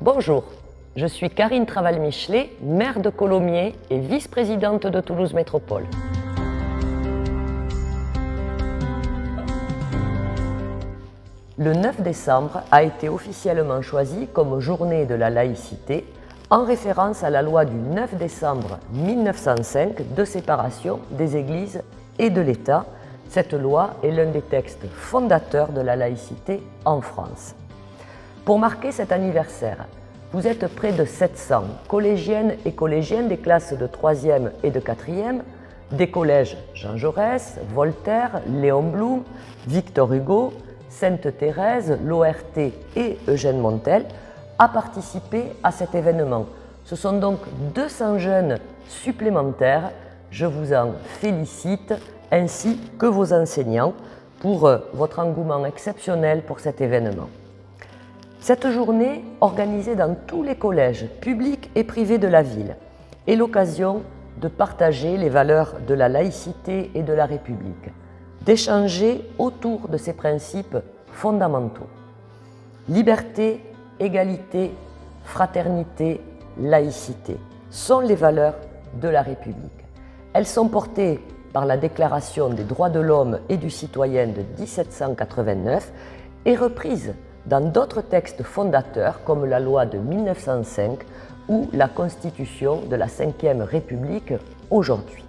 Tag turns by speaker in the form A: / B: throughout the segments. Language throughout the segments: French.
A: Bonjour, je suis Karine Traval-Michelet, maire de Colomiers et vice-présidente de Toulouse Métropole. Le 9 décembre a été officiellement choisi comme journée de la laïcité en référence à la loi du 9 décembre 1905 de séparation des Églises et de l'État. Cette loi est l'un des textes fondateurs de la laïcité en France. Pour marquer cet anniversaire, vous êtes près de 700 collégiennes et collégiens des classes de 3e et de 4e, des collèges Jean Jaurès, Voltaire, Léon Blum, Victor Hugo, Sainte-Thérèse, l'ORT et Eugène Montel, à participer à cet événement. Ce sont donc 200 jeunes supplémentaires. Je vous en félicite, ainsi que vos enseignants, pour votre engouement exceptionnel pour cet événement. Cette journée, organisée dans tous les collèges publics et privés de la ville, est l'occasion de partager les valeurs de la laïcité et de la République, d'échanger autour de ces principes fondamentaux. Liberté, égalité, fraternité, laïcité sont les valeurs de la République. Elles sont portées par la Déclaration des droits de l'homme et du citoyen de 1789 et reprises dans d'autres textes fondateurs comme la loi de 1905 ou la Constitution de la Ve République aujourd'hui.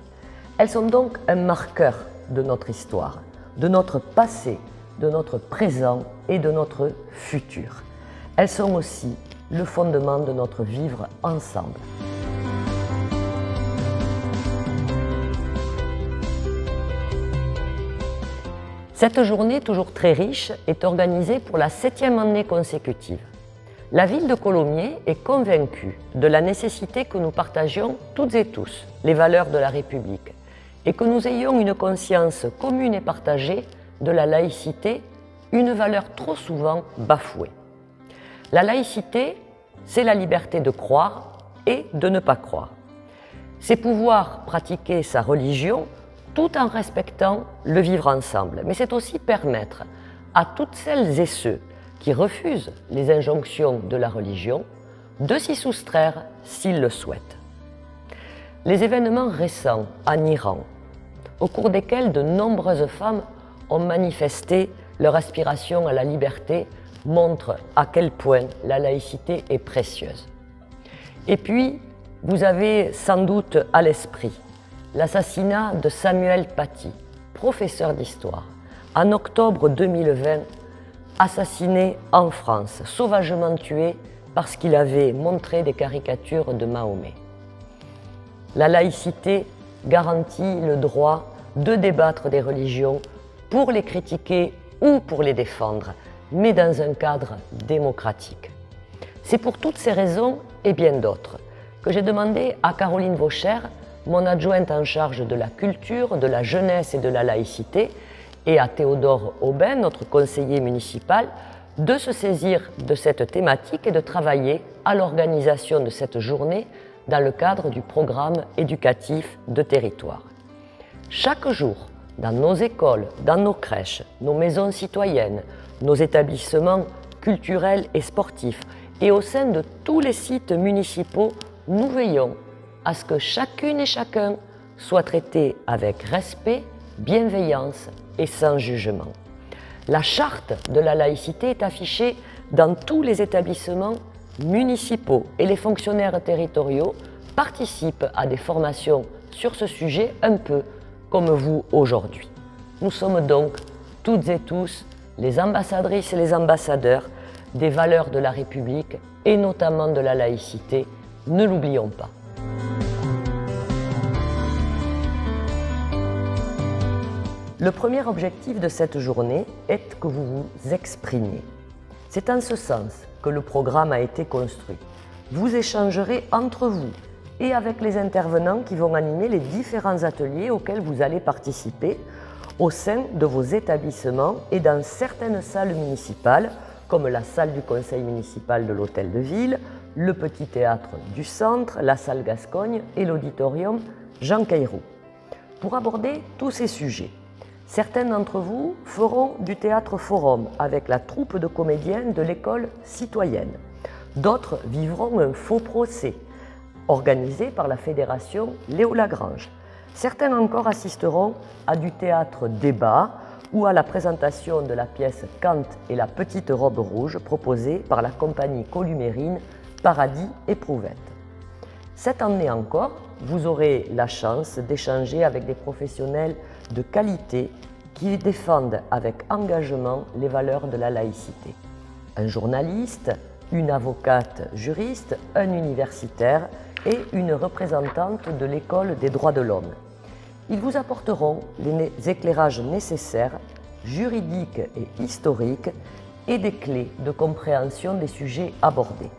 A: Elles sont donc un marqueur de notre histoire, de notre passé, de notre présent et de notre futur. Elles sont aussi le fondement de notre vivre ensemble. Cette journée, toujours très riche, est organisée pour la 7e année consécutive. La ville de Colomiers est convaincue de la nécessité que nous partagions toutes et tous les valeurs de la République et que nous ayons une conscience commune et partagée de la laïcité, une valeur trop souvent bafouée. La laïcité, c'est la liberté de croire et de ne pas croire. C'est pouvoir pratiquer sa religion tout en respectant le vivre ensemble. Mais c'est aussi permettre à toutes celles et ceux qui refusent les injonctions de la religion de s'y soustraire s'ils le souhaitent. Les événements récents en Iran, au cours desquels de nombreuses femmes ont manifesté leur aspiration à la liberté, montrent à quel point la laïcité est précieuse. Et puis, vous avez sans doute à l'esprit l'assassinat de Samuel Paty, professeur d'histoire, en octobre 2020, assassiné en France, sauvagement tué parce qu'il avait montré des caricatures de Mahomet. La laïcité garantit le droit de débattre des religions pour les critiquer ou pour les défendre, mais dans un cadre démocratique. C'est pour toutes ces raisons et bien d'autres que j'ai demandé à Caroline Vaucher, mon adjointe en charge de la culture, de la jeunesse et de la laïcité, et à Théodore Aubin, notre conseiller municipal, de se saisir de cette thématique et de travailler à l'organisation de cette journée dans le cadre du programme éducatif de territoire. Chaque jour, dans nos écoles, dans nos crèches, nos maisons citoyennes, nos établissements culturels et sportifs, et au sein de tous les sites municipaux, nous veillons à ce que chacune et chacun soit traité avec respect, bienveillance et sans jugement. La charte de la laïcité est affichée dans tous les établissements municipaux et les fonctionnaires territoriaux participent à des formations sur ce sujet un peu comme vous aujourd'hui. Nous sommes donc toutes et tous les ambassadrices et les ambassadeurs des valeurs de la République et notamment de la laïcité. Ne l'oublions pas. Le premier objectif de cette journée est que vous vous exprimiez. C'est en ce sens que le programme a été construit. Vous échangerez entre vous et avec les intervenants qui vont animer les différents ateliers auxquels vous allez participer au sein de vos établissements et dans certaines salles municipales, comme la salle du conseil municipal de l'Hôtel de Ville, le petit théâtre du centre, la salle Gascogne et l'auditorium Jean Caïroux. Pour aborder tous ces sujets, certains d'entre vous feront du théâtre forum avec la troupe de comédiens de l'école citoyenne. D'autres vivront un faux procès, organisé par la Fédération Léo Lagrange. Certains encore assisteront à du théâtre débat ou à la présentation de la pièce Kant et la petite robe rouge proposée par la compagnie Columérine Paradis Éprouvette. Cette année encore, vous aurez la chance d'échanger avec des professionnels de qualité qui défendent avec engagement les valeurs de la laïcité. Un journaliste, une avocate juriste, un universitaire et une représentante de l'École des droits de l'homme. Ils vous apporteront les éclairages nécessaires, juridiques et historiques, et des clés de compréhension des sujets abordés.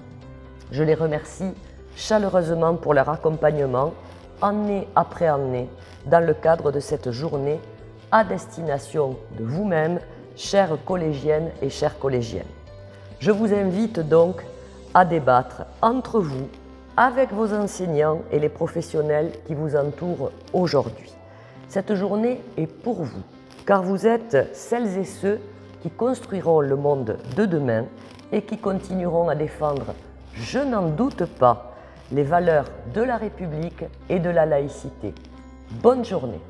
A: Je les remercie chaleureusement pour leur accompagnement, année après année, dans le cadre de cette journée à destination de vous-même, chères collégiennes et chers collégiens. Je vous invite donc à débattre entre vous, avec vos enseignants et les professionnels qui vous entourent aujourd'hui. Cette journée est pour vous, car vous êtes celles et ceux qui construiront le monde de demain et qui continueront à défendre, je n'en doute pas, les valeurs de la République et de la laïcité. Bonne journée.